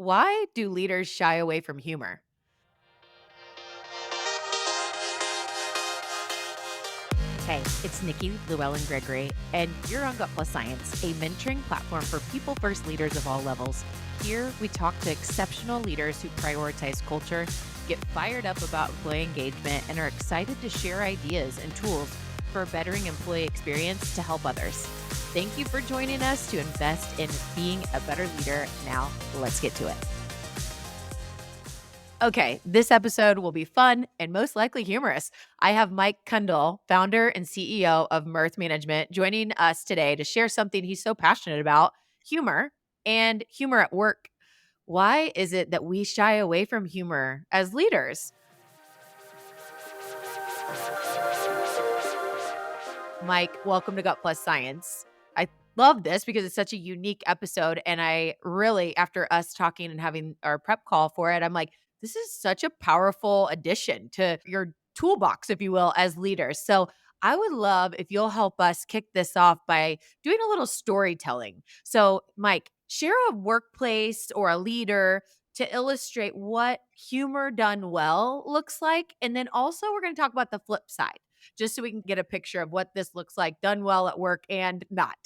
Why do leaders shy away from humor? Hey, it's Nikki, Llewellyn Gregory, and you're on Gut Plus Science, a mentoring platform for people first leaders of all levels. Here, we talk to exceptional leaders who prioritize culture, get fired up about employee engagement, and are excited to share ideas and tools for a bettering employee experience to help others. Thank you for joining us to invest in being a better leader. Now, let's get to it. Okay, this episode will be fun and most likely humorous. I have Mike Cundall, founder and CEO of Mirth Management, joining us today to share something he's so passionate about: humor and humor at work. Why is it that we shy away from humor as leaders? Mike, welcome to Gut Plus Science. I love this because it's such a unique episode. And I really, after us talking and having our prep call for it, I'm like, this is such a powerful addition to your toolbox, if you will, as leaders. So I would love if you'll help us kick this off by doing a little storytelling. So, Mike, share a workplace or a leader to illustrate what humor done well looks like. And then also, we're going to talk about the flip side just so we can get a picture of what this looks like done well at work and not.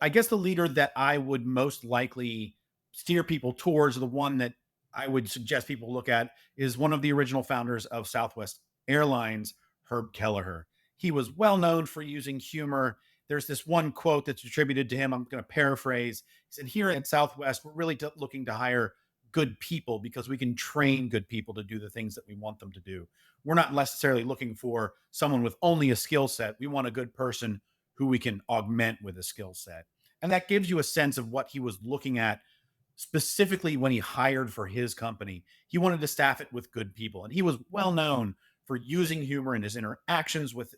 I guess the leader that I would most likely steer people towards, the one that I would suggest people look at, is one of the original founders of Southwest Airlines, Herb Kelleher. He was well known for using humor. There's this one quote that's attributed to him. I'm going to paraphrase. He said, "Here at Southwest, we're really looking to hire good people because we can train good people to do the things that we want them to do. We're not necessarily looking for someone with only a skill set. We want a good person who we can augment with a skill set." And that gives you a sense of what he was looking at specifically when he hired for his company. He wanted to staff it with good people. And he was well known for using humor in his interactions with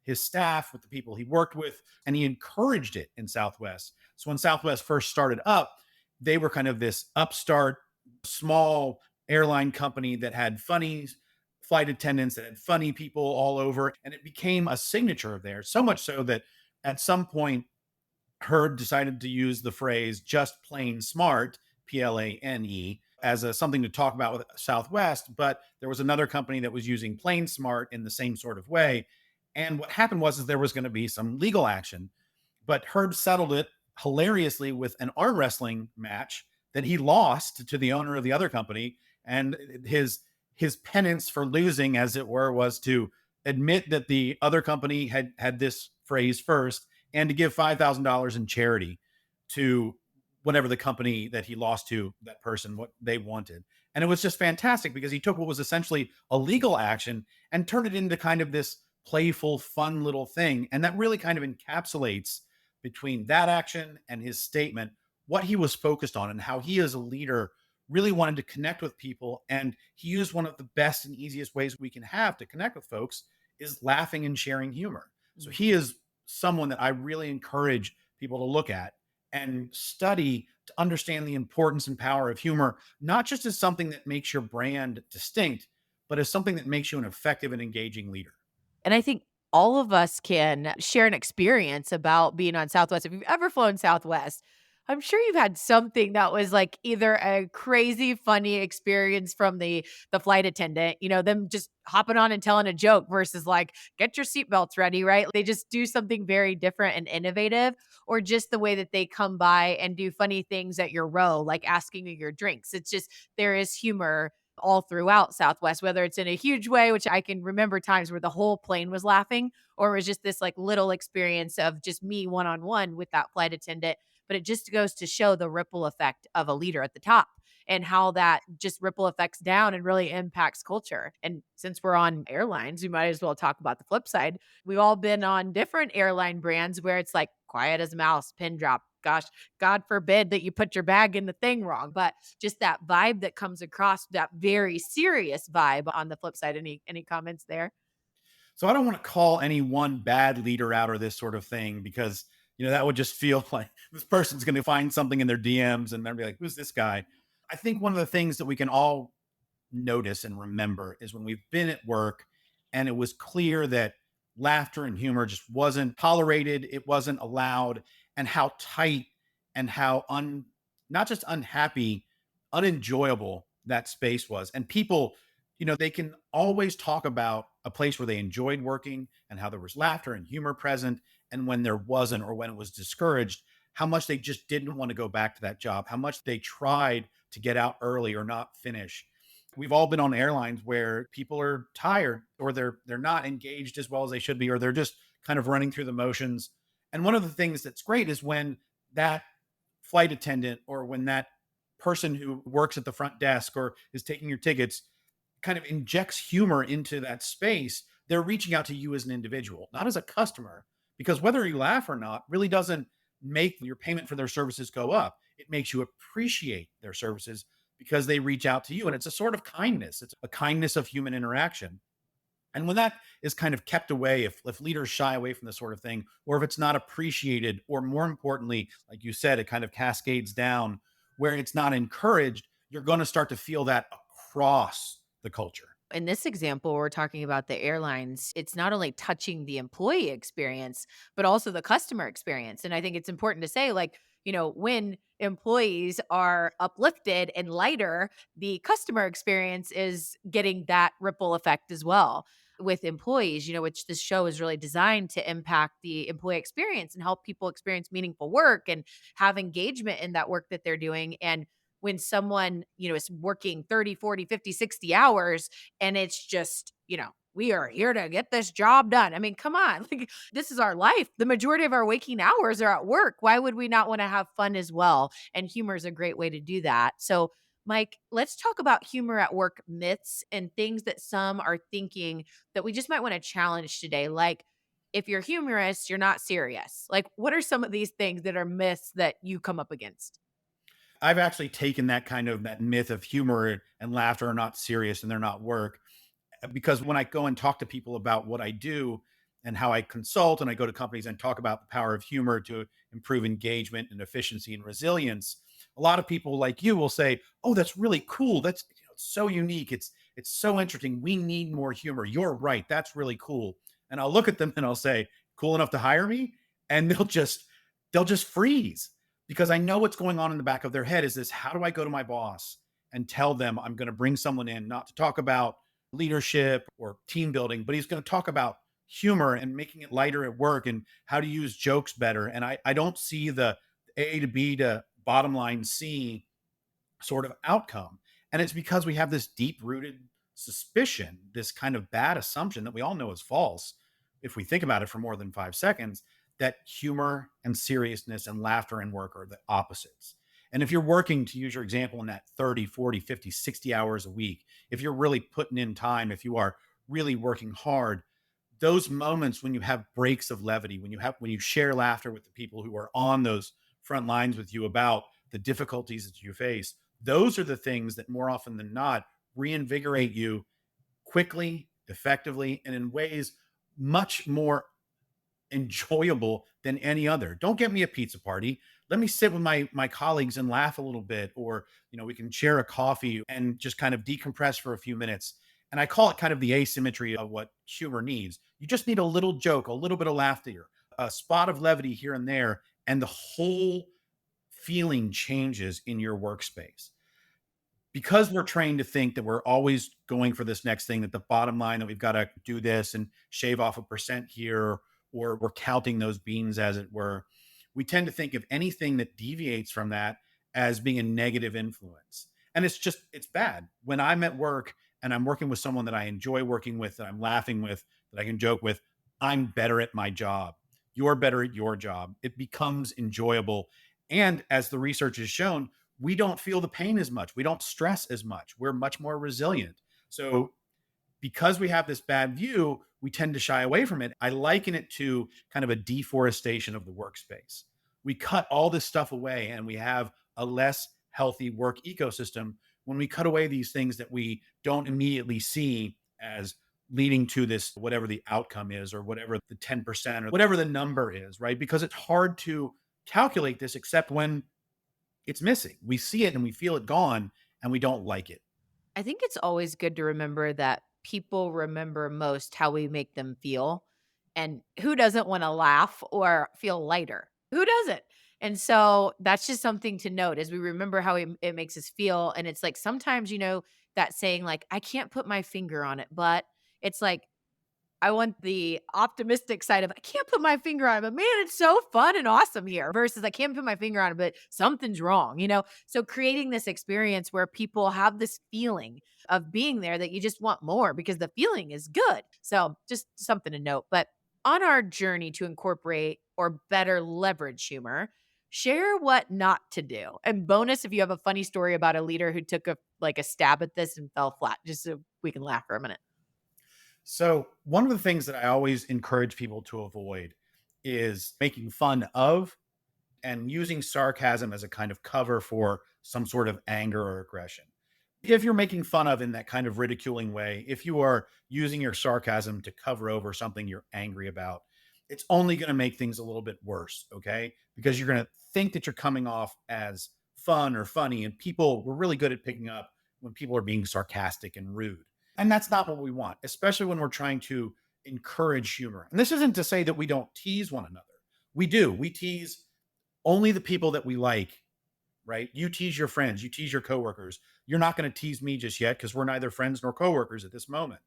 his staff, with the people he worked with, and he encouraged it in Southwest. So when Southwest first started up, they were kind of this upstart, small airline company that had funny flight attendants, that had funny people all over. And it became a signature of theirs, so much so that at some point, Herb decided to use the phrase just plain smart, Plane, as something to talk about with Southwest. But there was another company that was using plain smart in the same sort of way. And what happened was is there was going to be some legal action, but Herb settled it hilariously with an arm wrestling match that he lost to the owner of the other company. And his penance for losing, as it were, was to admit that the other company had this phrase first and to give $5,000 in charity to whatever the company that he lost to, that person, what they wanted. And it was just fantastic because he took what was essentially a legal action and turned it into kind of this playful, fun little thing. And that really kind of encapsulates between that action and his statement what he was focused on and how he, as a leader, really wanted to connect with people. And he used one of the best and easiest ways we can have to connect with folks is laughing and sharing humor. So Mm. he is someone that I really encourage people to look at and study to understand the importance and power of humor, not just as something that makes your brand distinct, but as something that makes you an effective and engaging leader. And I think all of us can share an experience about being on Southwest. If you've ever flown Southwest, I'm sure you've had something that was like either a crazy funny experience from the flight attendant, them just hopping on and telling a joke versus like get your seatbelts ready, right? They just do something very different and innovative, or just the way that they come by and do funny things at your row, like asking you your drinks. It's just there is humor all throughout Southwest, whether it's in a huge way, which I can remember times where the whole plane was laughing, or it was just this like little experience of just me one on one with that flight attendant. But it just goes to show the ripple effect of a leader at the top and how that just ripple effects down and really impacts culture. And since we're on airlines, we might as well talk about the flip side. We've all been on different airline brands where it's like quiet as a mouse, pin drop. Gosh, God forbid that you put your bag in the thing wrong, but just that vibe that comes across, that very serious vibe on the flip side. Any comments there? So I don't want to call any one bad leader out or this sort of thing because that would just feel like this person's going to find something in their DMs and they'll be like, "Who's this guy?" I think one of the things that we can all notice and remember is when we've been at work and it was clear that laughter and humor just wasn't tolerated, it wasn't allowed, and how tight and how not just unhappy unenjoyable that space was. And people, they can always talk about a place where they enjoyed working and how there was laughter and humor present. And when there wasn't, or when it was discouraged, how much they just didn't want to go back to that job, how much they tried to get out early or not finish. We've all been on airlines where people are tired, or they're not engaged as well as they should be, or they're just kind of running through the motions. And one of the things that's great is when that flight attendant, or when that person who works at the front desk or is taking your tickets kind of injects humor into that space. They're reaching out to you as an individual, not as a customer, because whether you laugh or not really doesn't make your payment for their services go up. It makes you appreciate their services because they reach out to you. And it's a sort of kindness, it's a kindness of human interaction. And when that is kind of kept away, if leaders shy away from this sort of thing, or if it's not appreciated, or more importantly, like you said, it kind of cascades down where it's not encouraged, you're going to start to feel that across the culture. In this example, we're talking about the airlines. It's not only touching the employee experience, but also the customer experience. And I think it's important to say, like, when employees are uplifted and lighter, the customer experience is getting that ripple effect as well with employees, which this show is really designed to impact the employee experience and help people experience meaningful work and have engagement in that work that they're doing. And when someone, is working 30, 40, 50, 60 hours, and it's just, we are here to get this job done. I mean, come on. Like, this is our life. The majority of our waking hours are at work. Why would we not want to have fun as well? And humor is a great way to do that. So, Mike, let's talk about humor at work myths and things that some are thinking that we just might want to challenge today. Like, if you're humorous, you're not serious. Like, what are some of these things that are myths that you come up against? I've actually taken that myth of humor and laughter are not serious and they're not work, because when I go and talk to people about what I do and how I consult, and I go to companies and talk about the power of humor to improve engagement and efficiency and resilience, a lot of people like you will say, "Oh, that's really cool. That's so unique. It's so interesting. We need more humor. You're right. That's really cool." And I'll look at them and I'll say, "Cool enough to hire me?" And they'll just freeze, because I know what's going on in the back of their head is this: how do I go to my boss and tell them I'm going to bring someone in not to talk about leadership or team building, but he's going to talk about humor and making it lighter at work and how to use jokes better. And I don't see the A to B to bottom line C sort of outcome. And it's because we have this deep rooted suspicion, this kind of bad assumption that we all know is false, if we think about it for more than 5 seconds, that humor and seriousness and laughter and work are the opposites. And if you're working, to use your example, in that 30, 40, 50, 60 hours a week, if you're really putting in time, if you are really working hard, those moments when you have breaks of levity, when you share laughter with the people who are on those front lines with you about the difficulties that you face, those are the things that more often than not reinvigorate you quickly, effectively, and in ways much more enjoyable than any other. Don't get me a pizza party. Let me sit with my colleagues and laugh a little bit, or we can share a coffee and just kind of decompress for a few minutes. And I call it kind of the asymmetry of what humor needs. You just need a little joke, a little bit of laughter, a spot of levity here and there, and the whole feeling changes in your workspace. Because we're trained to think that we're always going for this next thing, that the bottom line, that we've got to do this and shave off a percent here, or we're counting those beans, as it were, we tend to think of anything that deviates from that as being a negative influence. And it's bad. When I'm at work and I'm working with someone that I enjoy working with, that I'm laughing with, that I can joke with, I'm better at my job. You're better at your job. It becomes enjoyable. And as the research has shown, we don't feel the pain as much. We don't stress as much. We're much more resilient. So, because we have this bad view, we tend to shy away from it. I liken it to kind of a deforestation of the workspace. We cut all this stuff away and we have a less healthy work ecosystem when we cut away these things that we don't immediately see as leading to this, whatever the outcome is, or whatever the 10% or whatever the number is, right? Because it's hard to calculate this except when it's missing. We see it and we feel it gone, and we don't like it. I think it's always good to remember that people remember most how we make them feel. And who doesn't want to laugh or feel lighter? Who doesn't? And so that's just something to note as we remember how it makes us feel. And it's like sometimes, that saying, like, I can't put my finger on it, but it's like, I want the optimistic side of, I can't put my finger on it, but man, it's so fun and awesome here versus I can't put my finger on it, but something's wrong? So creating this experience where people have this feeling of being there that you just want more because the feeling is good. So just something to note. But on our journey to incorporate or better leverage humor, share what not to do. And bonus if you have a funny story about a leader who took a stab at this and fell flat, just so we can laugh for a minute. So, one of the things that I always encourage people to avoid is making fun of and using sarcasm as a kind of cover for some sort of anger or aggression. If you're making fun of in that kind of ridiculing way, if you are using your sarcasm to cover over something you're angry about, it's only going to make things a little bit worse, okay? Because you're going to think that you're coming off as fun or funny, and people were really good at picking up when people are being sarcastic and rude. And that's not what we want, especially when we're trying to encourage humor. And this isn't to say that we don't tease one another. We do. We tease only the people that we like, right? You tease your friends, you tease your coworkers. You're not going to tease me just yet because we're neither friends nor coworkers at this moment.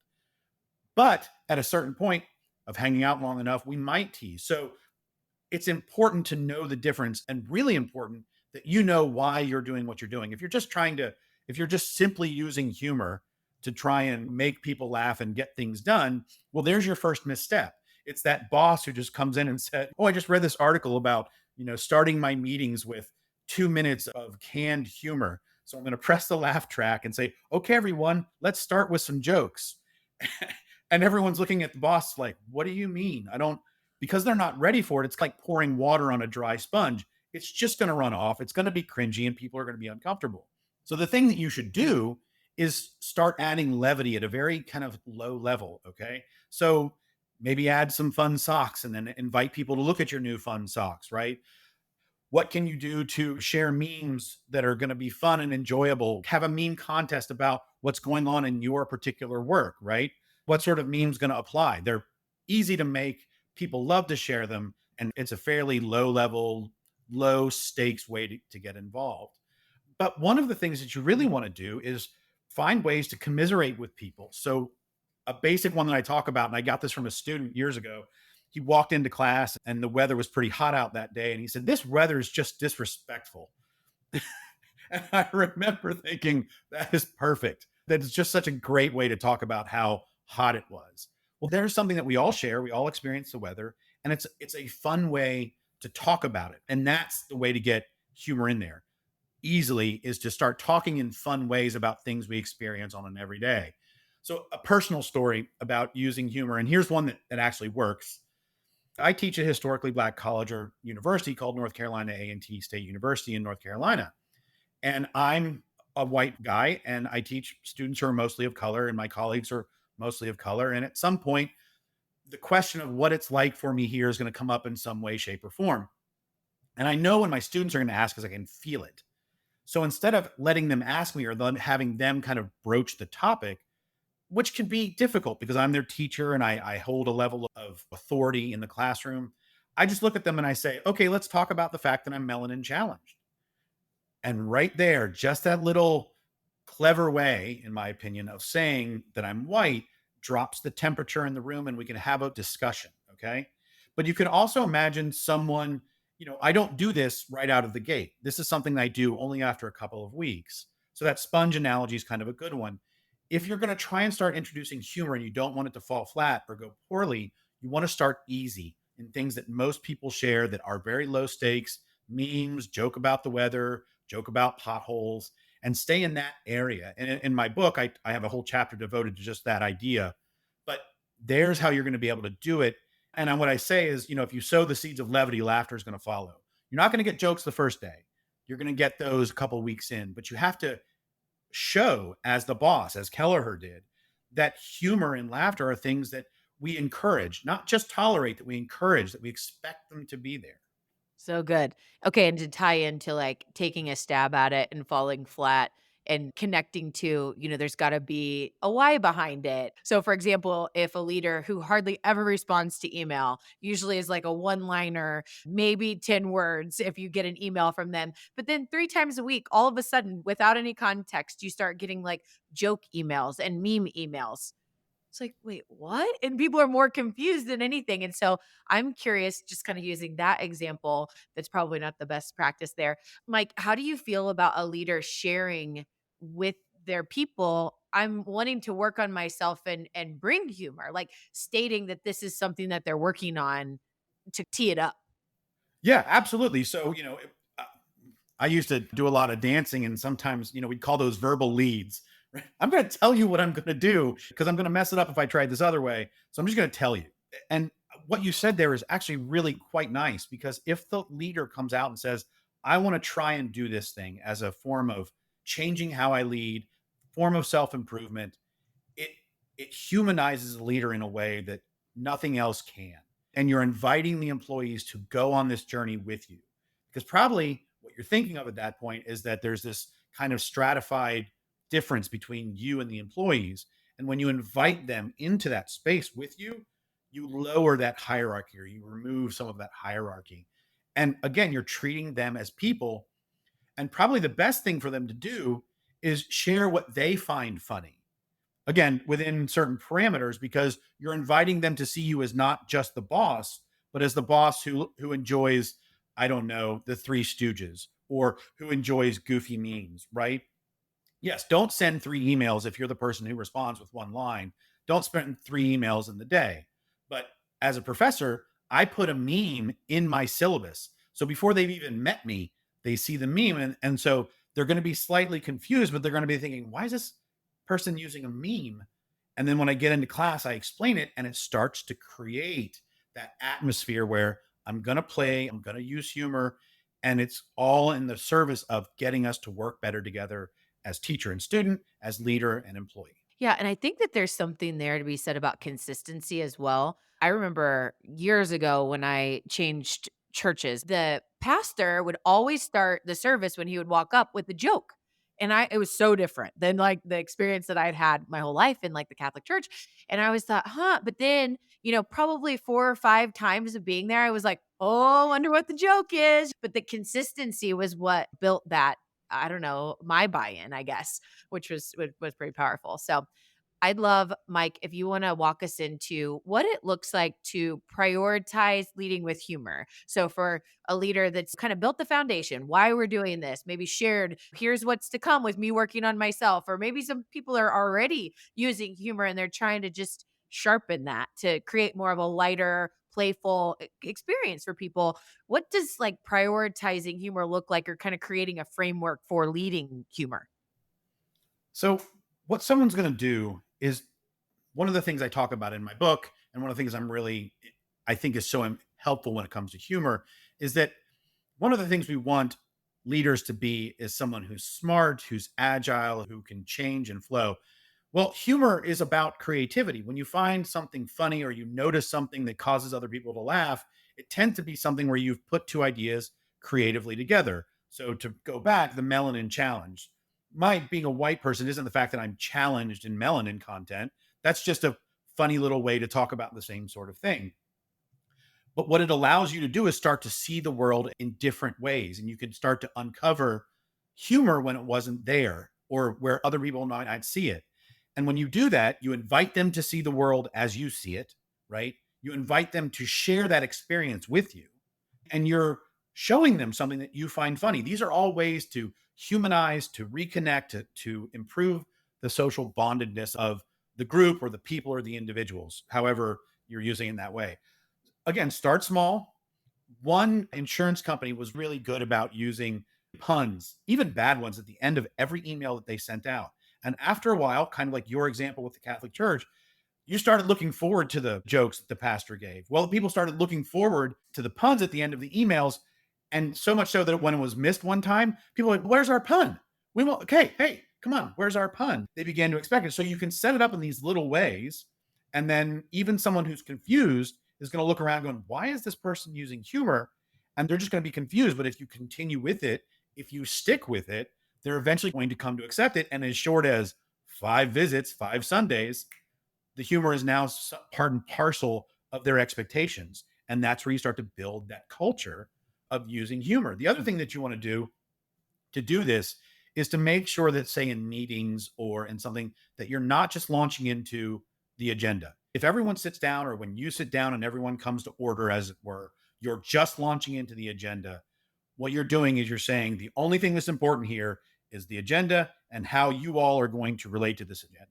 But at a certain point of hanging out long enough, we might tease. So it's important to know the difference and really important that you know why you're doing what you're doing. If you're just simply using humor to try and make people laugh and get things done, well, there's your first misstep. It's that boss who just comes in and said, "Oh, I just read this article about, starting my meetings with 2 minutes of canned humor. So I'm going to press the laugh track and say, okay, everyone, let's start with some jokes." And everyone's looking at the boss like, what do you mean? I don't, because they're not ready for it. It's like pouring water on a dry sponge. It's just going to run off. It's going to be cringy and people are going to be uncomfortable. So the thing that you should do is start adding levity at a very kind of low level. Okay. So maybe add some fun socks and then invite people to look at your new fun socks, right? What can you do to share memes that are going to be fun and enjoyable? Have a meme contest about what's going on in your particular work, right? What sort of memes going to apply? They're easy to make. People love to share them. And it's a fairly low level, low stakes way to get involved. But one of the things that you really want to do is find ways to commiserate with people. So, a basic one that I talk about, and I got this from a student years ago. He walked into class and the weather was pretty hot out that day. And he said, "This weather is just disrespectful." And I remember thinking, that is perfect. That is just such a great way to talk about how hot it was. Well, there's something that we all share. We all experience the weather, and it's a fun way to talk about it. And that's the way to get humor in there easily, is to start talking in fun ways about things we experience on an everyday. So a personal story about using humor, and here's one that actually works. I teach a historically black college or university called North Carolina A&T State University in North Carolina. And I'm a white guy and I teach students who are mostly of color and my colleagues are mostly of color. And at some point, the question of what it's like for me here is going to come up in some way, shape, or form. And I know when my students are going to ask because I can feel it. So instead of letting them ask me or them having them kind of broach the topic, which can be difficult because I'm their teacher and I hold a level of authority in the classroom, I just look at them and I say, okay, let's talk about the fact that I'm melanin challenged. And right there, just that little clever way, in my opinion, of saying that I'm white drops the temperature in the room and we can have a discussion. Okay. But you can also imagine someone, I don't do this right out of the gate. This is something that I do only after a couple of weeks. So that sponge analogy is kind of a good one. If you're going to try and start introducing humor and you don't want it to fall flat or go poorly, you want to start easy in things that most people share that are very low stakes, memes, joke about the weather, joke about potholes, and stay in that area. And in my book, I have a whole chapter devoted to just that idea. But there's how you're going to be able to do it. And what I say is, if you sow the seeds of levity, laughter is going to follow. You're not going to get jokes the first day. You're going to get those a couple weeks in, but you have to show as the boss, as Kelleher did, that humor and laughter are things that we encourage, not just tolerate, that we encourage, that we expect them to be there. So good. Okay, and to tie into, like, taking a stab at it and falling flat, and connecting to, there's got to be a why behind it. So, for example, if a leader who hardly ever responds to email, usually is like a one liner, maybe 10 words if you get an email from them, but then 3 times a week, all of a sudden, without any context, you start getting like joke emails and meme emails. It's like, "Wait, what?" And people are more confused than anything, and so I'm curious, just kinda using that example, that's probably not the best practice there. Mike, how do you feel about a leader sharing with their people, "I'm wanting to work on myself and bring humor," like, stating that this is something that they're working on to tee it up? Yeah, absolutely. So, uh, I used to do a lot of dancing, and sometimes, we'd call those verbal leads. Right? I'm going to tell you what I'm going to do because I'm going to mess it up if I tried this other way. So I'm just going to tell you. And what you said there is actually really quite nice, because if the leader comes out and says, I want to try and do this thing as a form of changing how I lead, form of self improvement, it it humanizes the leader in a way that nothing else can. And you're inviting the employees to go on this journey with you. Because probably what you're thinking of at that point is that there's this kind of stratified difference between you and the employees. And when you invite them into that space with you, you lower that hierarchy, or you remove some of that hierarchy. And again, you're treating them as people. And probably the best thing for them to do is share what they find funny, again, within certain parameters, because you're inviting them to see you as not just the boss, but as the boss who enjoys, I don't know, the Three Stooges, or who enjoys goofy memes, right? Yes, don't send 3 emails if you're the person who responds with one line. Don't spend 3 emails in the day. But as a professor, I put a meme in my syllabus. So before they've even met me, they see the meme. And so they're going to be slightly confused, but they're going to be thinking, why is this person using a meme? And then when I get into class, I explain it, and it starts to create that atmosphere where I'm going to play, I'm going to use humor, and it's all in the service of getting us to work better together as teacher and student, as leader and employee. Yeah, and I think that there's something there to be said about consistency as well. I remember years ago when I changed churches, the pastor would always start the service when he would walk up with a joke. And it was so different than like the experience that I'd had my whole life in like the Catholic Church. And I always thought, huh, but then, probably 4 or 5 times of being there, I was like, oh, I wonder what the joke is. But the consistency was what built that, I don't know, my buy-in, I guess, which was pretty powerful. So I'd love, Mike, if you want to walk us into what it looks like to prioritize leading with humor. So, for a leader that's kind of built the foundation, why we're doing this, maybe shared, here's what's to come with me working on myself, or maybe some people are already using humor and they're trying to just sharpen that to create more of a lighter, playful experience for people. What does like prioritizing humor look like, or kind of creating a framework for leading humor? So, what someone's going to do is one of the things I talk about in my book, and one of the things I think is so helpful when it comes to humor, is that one of the things we want leaders to be is someone who's smart, who's agile, who can change and flow. Well, humor is about creativity. When you find something funny, or you notice something that causes other people to laugh, it tends to be something where you've put two ideas creatively together. So, to go back, the melanin challenge. My being a white person isn't the fact that I'm challenged in melanin content. That's just a funny little way to talk about the same sort of thing. But what it allows you to do is start to see the world in different ways. And you can start to uncover humor when it wasn't there, or where other people might not see it. And when you do that, you invite them to see the world as you see it, right? You invite them to share that experience with you, and you're showing them something that you find funny. These are all ways to humanize, to reconnect, to improve the social bondedness of the group, or the people, or the individuals, however you're using it in that way. Again, start small. One insurance company was really good about using puns, even bad ones, at the end of every email that they sent out. And after a while, kind of like your example with the Catholic Church, you started looking forward to the jokes that the pastor gave. Well, people started looking forward to the puns at the end of the emails. And so much so that when it was missed one time, people were like, where's our pun? We want, okay, hey, come on, where's our pun? They began to expect it. So you can set it up in these little ways. And then even someone who's confused is going to look around going, why is this person using humor? And they're just going to be confused. But if you continue with it, if you stick with it, they're eventually going to come to accept it. And as short as 5 visits, 5 Sundays, the humor is now part and parcel of their expectations. And that's where you start to build that culture of using humor. The other thing that you want to do this is to make sure that, say, in meetings or in something, that you're not just launching into the agenda. If everyone sits down, or when you sit down and everyone comes to order, as it were, you're just launching into the agenda. What you're doing is you're saying the only thing that's important here is the agenda and how you all are going to relate to this agenda.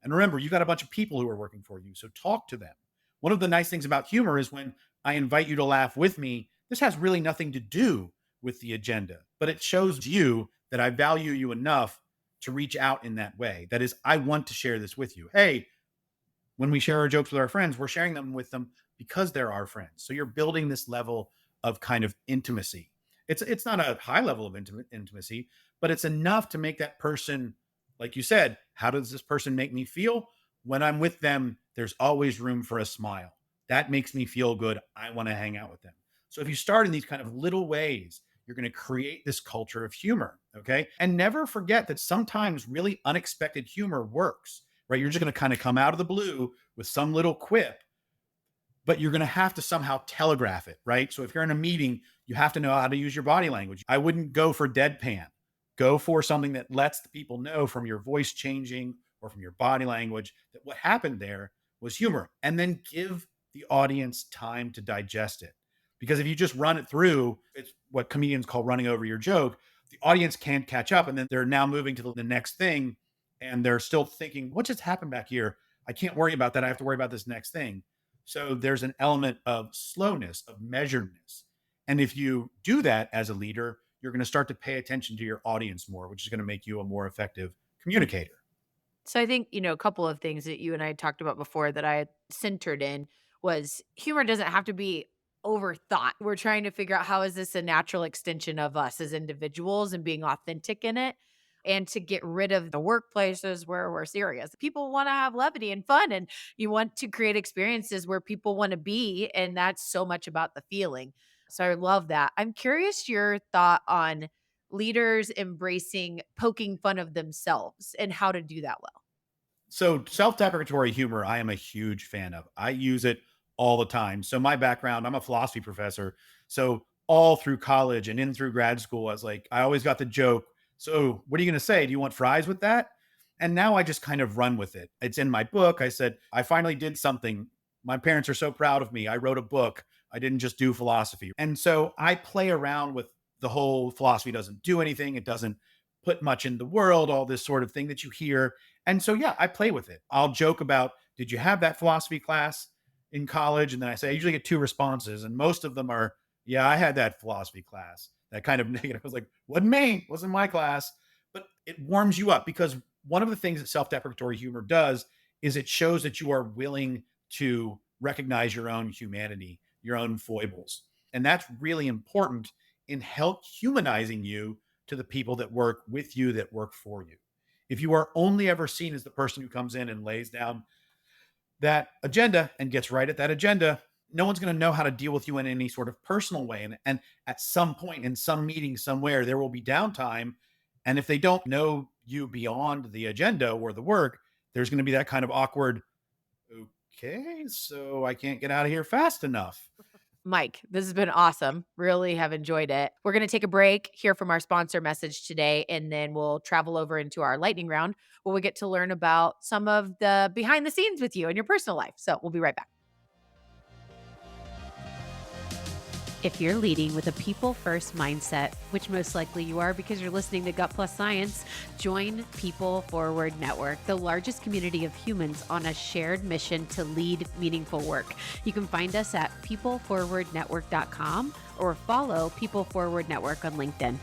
And remember, you've got a bunch of people who are working for you, so talk to them. One of the nice things about humor is when I invite you to laugh with me, this has really nothing to do with the agenda, but it shows you that I value you enough to reach out in that way. That is, I want to share this with you. Hey, when we share our jokes with our friends, we're sharing them with them because they're our friends. So you're building this level of kind of intimacy. It's not a high level of intimacy, but it's enough to make that person, like you said, how does this person make me feel? When I'm with them, there's always room for a smile. That makes me feel good. I want to hang out with them. So if you start in these kind of little ways, you're going to create this culture of humor. Okay. And never forget that sometimes really unexpected humor works, right? You're just going to kind of come out of the blue with some little quip, but you're going to have to somehow telegraph it, right? So if you're in a meeting, you have to know how to use your body language. I wouldn't go for deadpan. Go for something that lets the people know from your voice changing or from your body language that what happened there was humor. And then give the audience time to digest it. Because if you just run it through, it's what comedians call running over your joke. The audience can't catch up. And then they're now moving to the next thing. And they're still thinking, what just happened back here? I can't worry about that. I have to worry about this next thing. So there's an element of slowness, of measuredness. And if you do that as a leader, you're going to start to pay attention to your audience more, which is going to make you a more effective communicator. So I think, a couple of things that you and I had talked about before that I had centered in was humor doesn't have to be overthought. We're trying to figure out how is this a natural extension of us as individuals and being authentic in it, and to get rid of the workplaces where we're serious. People want to have levity and fun, and you want to create experiences where people want to be, and that's so much about the feeling. So I love that. I'm curious your thought on leaders embracing poking fun of themselves and how to do that well. So self-deprecatory humor, I am a huge fan of. I use it all the time. So my background, I'm a philosophy professor. So all through college and in through grad school, I was like, I always got the joke. So what are you going to say? Do you want fries with that? And now I just kind of run with it. It's in my book. I said, I finally did something. My parents are so proud of me. I wrote a book. I didn't just do philosophy. And so I play around with the whole philosophy doesn't do anything. It doesn't put much in the world, all this sort of thing that you hear. And so, yeah, I play with it. I'll joke about, did you have that philosophy class in college? And then I say, I usually get two responses, and most of them are, yeah, I had that philosophy class. That kind of negative. I was like, wasn't me, wasn't my class. But it warms you up because one of the things that self deprecatory humor does is it shows that you are willing to recognize your own humanity, your own foibles. And that's really important in help humanizing you to the people that work with you, that work for you. If you are only ever seen as the person who comes in and lays down that agenda and gets right at that agenda, no one's going to know how to deal with you in any sort of personal way. And at some point in some meeting somewhere, there will be downtime. And if they don't know you beyond the agenda or the work, there's going to be that kind of awkward, okay, so I can't get out of here fast enough. Mike, this has been awesome. Really have enjoyed it. We're going to take a break, hear from our sponsor message today, and then we'll travel over into our lightning round where we get to learn about some of the behind the scenes with you in your personal life. So we'll be right back. If you're leading with a people first mindset, which most likely you are because you're listening to Gut Plus Science, join People Forward Network, the largest community of humans on a shared mission to lead meaningful work. You can find us at peopleforwardnetwork.com or follow People Forward Network on LinkedIn.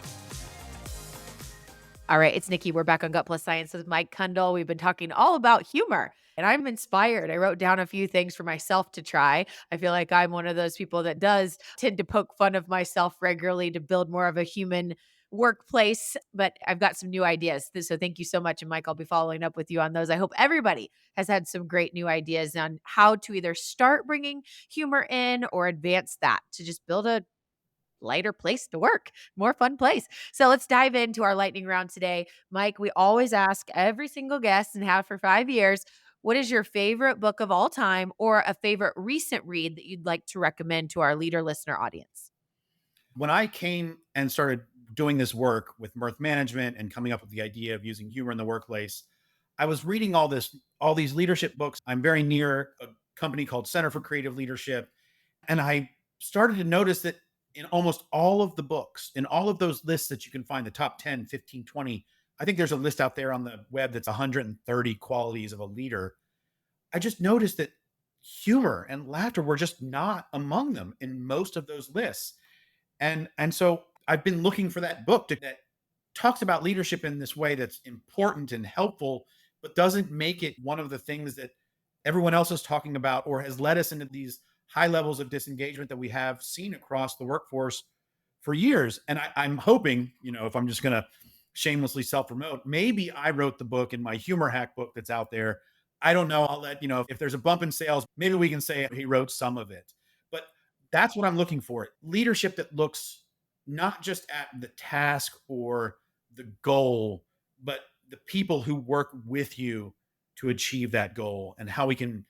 All right, it's Nikki. We're back on Gut Plus Science with Mike Cundall. We've been talking all about humor. And I'm inspired. I wrote down a few things for myself to try. I feel like I'm one of those people that does tend to poke fun of myself regularly to build more of a human workplace, but I've got some new ideas. So thank you so much. And Mike, I'll be following up with you on those. I hope everybody has had some great new ideas on how to either start bringing humor in or advance that to just build a lighter place to work, more fun place. So let's dive into our lightning round today. Mike, we always ask every single guest and have for 5 years, what is your favorite book of all time or a favorite recent read that you'd like to recommend to our leader listener audience? When I came and started doing this work with mirth management and coming up with the idea of using humor in the workplace, I was reading all these leadership books. I'm very near a company called Center for Creative Leadership, and I started to notice that in almost all of the books, in all of those lists that you can find, the top 10, 15, 20, I think there's a list out there on the web that's 130 qualities of a leader. I just noticed that humor and laughter were just not among them in most of those lists. And so I've been looking for that book that talks about leadership in this way that's important and helpful, but doesn't make it one of the things that everyone else is talking about or has led us into these high levels of disengagement that we have seen across the workforce for years. And I'm hoping, if I'm just going to shamelessly self promote, maybe I wrote the book in my humor hack book that's out there. I don't know. I'll let you know if there's a bump in sales, maybe we can say he wrote some of it. But that's what I'm looking for, leadership that looks not just at the task or the goal, but the people who work with you to achieve that goal and how we can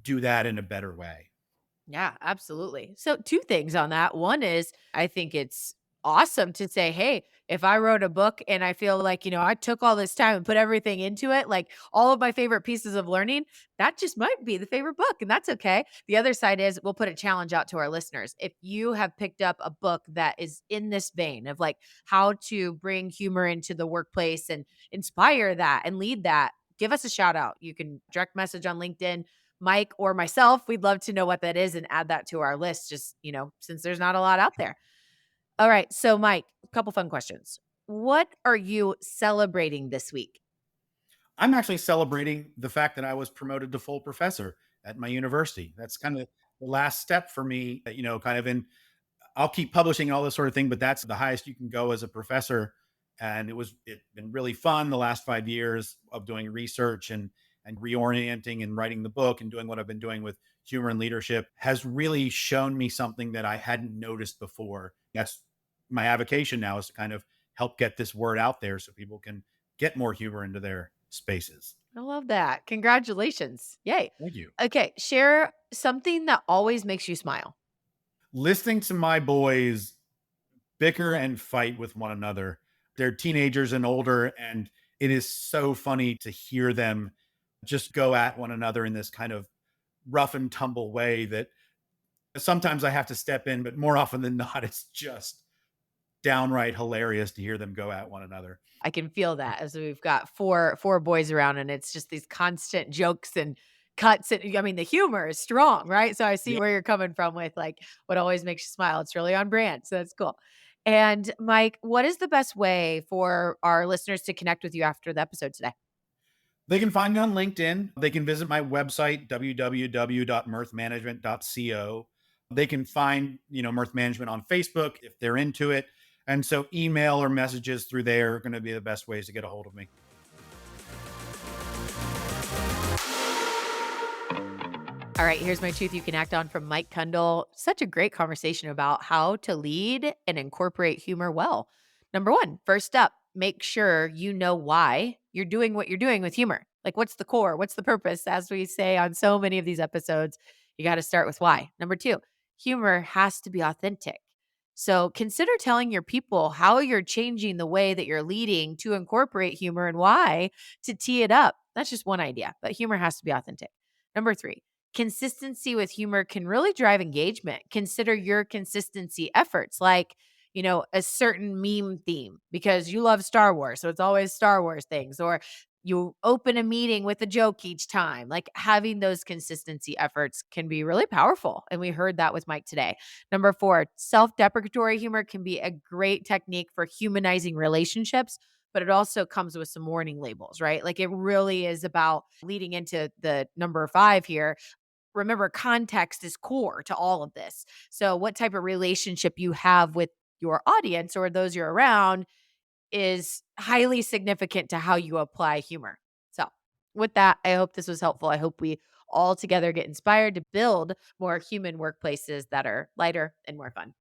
do that in a better way. Yeah, absolutely. So, two things on that. One is I think it's awesome to say, hey, if I wrote a book and I feel like, I took all this time and put everything into it, like all of my favorite pieces of learning, that just might be the favorite book. And that's okay. The other side is we'll put a challenge out to our listeners. If you have picked up a book that is in this vein of like how to bring humor into the workplace and inspire that and lead that, give us a shout out. You can direct message on LinkedIn Mike or myself. We'd love to know what that is and add that to our list, just, since there's not a lot out there. All right. So, Mike, a couple fun questions. What are you celebrating this week? I'm actually celebrating the fact that I was promoted to full professor at my university. That's kind of the last step for me, kind of in I'll keep publishing and all this sort of thing, but that's the highest you can go as a professor. And it's been really fun the last 5 years of doing research and reorienting and writing the book and doing what I've been doing with humor and leadership has really shown me something that I hadn't noticed before. That's my avocation now, is to kind of help get this word out there so people can get more humor into their spaces. I love that. Congratulations. Yay. Thank you. Okay. Share something that always makes you smile. Listening to my boys bicker and fight with one another. They're teenagers and older, and it is so funny to hear them just go at one another in this kind of rough and tumble way that sometimes I have to step in, but more often than not, it's just downright hilarious to hear them go at one another. I can feel that as we've got four boys around and it's just these constant jokes and cuts and I mean the humor is strong, right? So I see Yeah. where you're coming from with like what always makes you smile. It's really on brand. So that's cool. And Mike, what is the best way for our listeners to connect with you after the episode today? They can find me on LinkedIn. They can visit my website, www.mirthmanagement.co. They can find, Mirth Management on Facebook if they're into it. And so email or messages through there are going to be the best ways to get a hold of me. All right, here's my truth you can act on from Mike Cundall. Such a great conversation about how to lead and incorporate humor well. Number one, first up, make sure you know why you're doing what you're doing with humor. Like, what's the core? What's the purpose? As we say on so many of these episodes, you got to start with why. Number two, humor has to be authentic. So consider telling your people how you're changing the way that you're leading to incorporate humor and why to tee it up. That's just one idea, but humor has to be authentic. Number three, consistency with humor can really drive engagement. Consider your consistency efforts, like, a certain meme theme because you love Star Wars. So it's always Star Wars things, or you open a meeting with a joke each time. Like having those consistency efforts can be really powerful. And we heard that with Mike today. Number four, self deprecatory humor can be a great technique for humanizing relationships, but it also comes with some warning labels, right? Like it really is about leading into the number five here. Remember, context is core to all of this. So, what type of relationship you have with your audience or those you're around is highly significant to how you apply humor. So, with that, I hope this was helpful. I hope we all together get inspired to build more human workplaces that are lighter and more fun.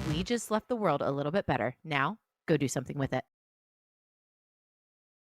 We just left the world a little bit better. Now, go do something with it.